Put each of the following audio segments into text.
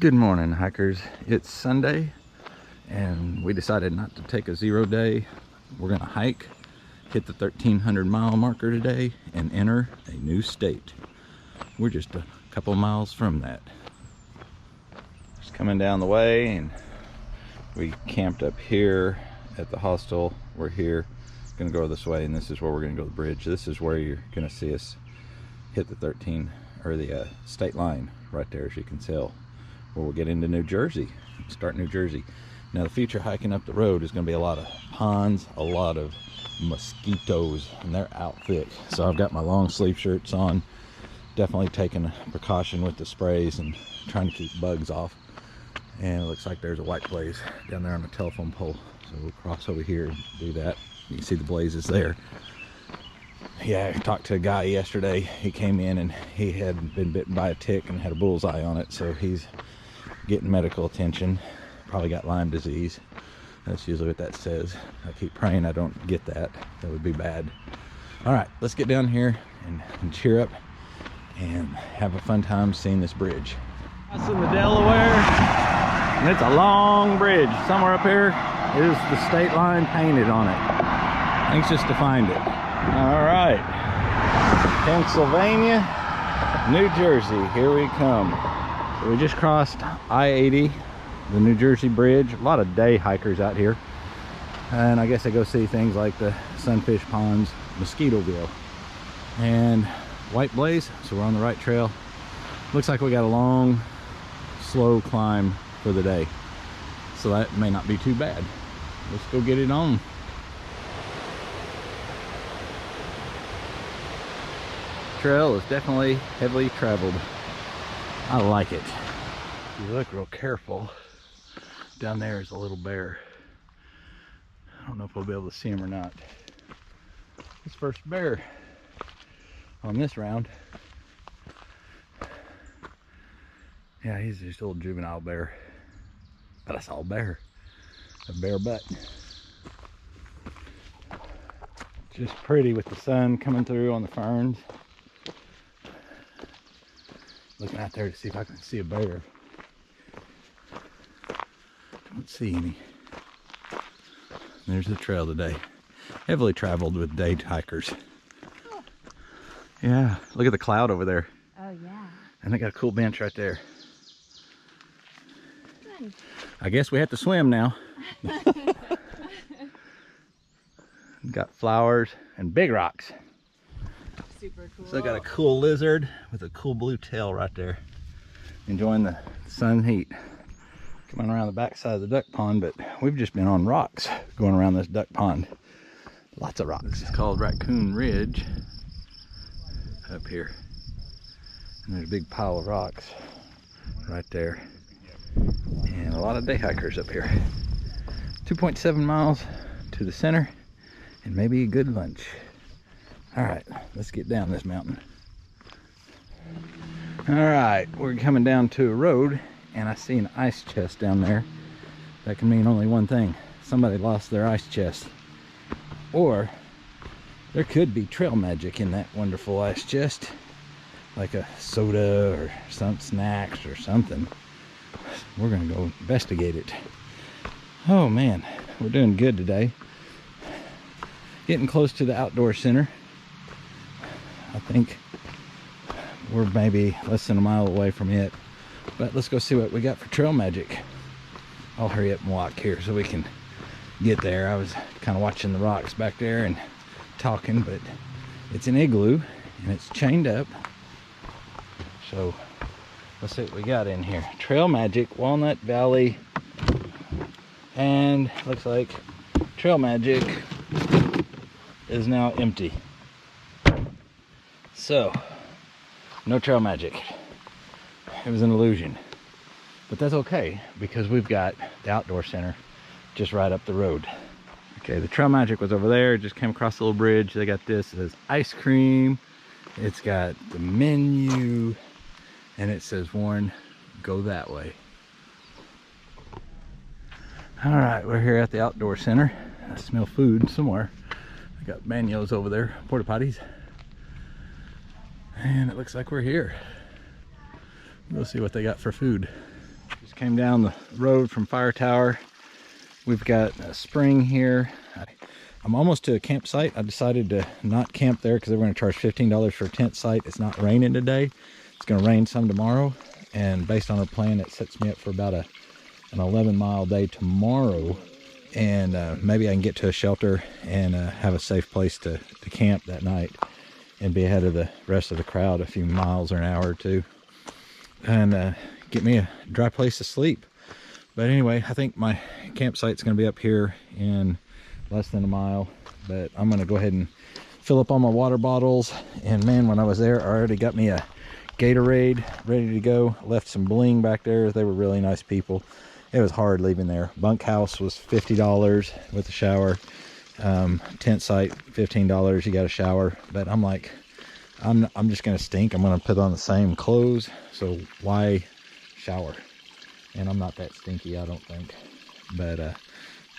Good morning, hikers. It's Sunday and we decided not to take a 0 day. We're gonna hike, hit the 1,300 mile marker today and enter a new state. We're just a couple miles from that. Just coming down the way, and we camped up here at the hostel. We're here, gonna go this way, and this is where we're gonna go to the bridge. This is where you're gonna see us hit the state line right there, as you can tell. Where we'll get into New Jersey, start New Jersey. Now the future hiking up the road is going to be a lot of ponds, a lot of mosquitoes, and they're out thick. So I've got my long sleeve shirts on, definitely taking a precaution with the sprays and trying to keep bugs off. And it looks like there's a white blaze down there on the telephone pole. So we'll cross over here and do that. You can see the blazes there. Yeah, I talked to a guy yesterday. He came in and he had been bitten by a tick and had a bullseye on it. So he's getting medical attention. Probably got Lyme disease. That's usually what that says. I keep praying I don't get that. That would be bad. All right, let's get down here and cheer up and have a fun time seeing this bridge. Crossing the Delaware, and it's a long bridge. Somewhere up here is the state line painted on it. Anxious to find it. All right, Pennsylvania, New Jersey, here we come. So we just crossed I-80, the New Jersey bridge. A lot of day hikers out here, and I guess I go see things like the Sunfish Ponds, Mosquitoville, and White Blaze. So we're on the right trail. Looks like we got a long, slow climb for the day, so that may not be too bad. Let's go get it on. Trail is definitely heavily traveled. I like it. If you look real careful, down there is a little bear. I don't know if we'll be able to see him or not. His first bear on this round. Yeah, he's just a little juvenile bear, but I saw a bear, a bare butt. Just pretty with the sun coming through on the ferns. Looking out there to see if I can see a bear. Don't see any. There's the trail today. Heavily traveled with day hikers. Oh. Yeah, look at the cloud over there. Oh yeah. And they got a cool bench right there. Good. I guess we have to swim now. Got flowers and big rocks. Super cool. So I got a cool lizard with a cool blue tail right there. Enjoying the sun heat. Coming around the back side of the duck pond, but we've just been on rocks going around this duck pond. Lots of rocks. This is called Raccoon Ridge up here. And there's a big pile of rocks right there. And a lot of day hikers up here. 2.7 miles to the center and maybe a good lunch. All right, let's get down this mountain. All right, we're coming down to a road, and I see an ice chest down there. That can mean only one thing. Somebody lost their ice chest. Or there could be trail magic in that wonderful ice chest, like a soda or some snacks or something. We're gonna go investigate it. Oh man, we're doing good today. Getting close to the outdoor center. I think we're maybe less than a mile away from it, but let's go see what we got for trail magic. I'll hurry up and walk here so we can get there. I was kind of watching the rocks back there and talking, but it's an igloo and it's chained up. So let's see what we got in here. Trail magic, Walnut Valley, and looks like trail magic is now empty. So, no trail magic. It was an illusion. But that's okay, because we've got the outdoor center just right up the road. Okay, the trail magic was over there. Just came across the little bridge. They got this. It says ice cream. It's got the menu. And it says, Warren, go that way. All right, we're here at the outdoor center. I smell food somewhere. I got banyos over there, porta potties. And it looks like we're here. We'll see what they got for food. Just came down the road from Fire Tower. We've got a spring here. I'm almost to a campsite. I decided to not camp there because they were going to charge $15 for a tent site. It's not raining today. It's going to rain some tomorrow. And based on our plan, it sets me up for about an 11-mile day tomorrow. And maybe I can get to a shelter and have a safe place to camp that night and be ahead of the rest of the crowd a few miles or an hour or two. And get me a dry place to sleep. But anyway, I think my campsite's going to be up here in less than a mile. But I'm going to go ahead and fill up all my water bottles. And man, when I was there, I already got me a Gatorade ready to go. Left some bling back there. They were really nice people. It was hard leaving there. Bunkhouse was $50 with a shower. Tent site $15. You got a shower. But I'm like, I'm just gonna stink. I'm gonna put on the same clothes. So why shower? And I'm not that stinky, I don't think. But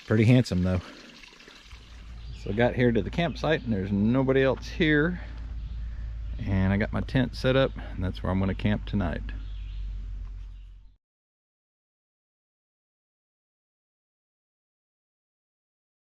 pretty handsome though. So I got here to the campsite and there's nobody else here. And I got my tent set up and that's where I'm gonna camp tonight.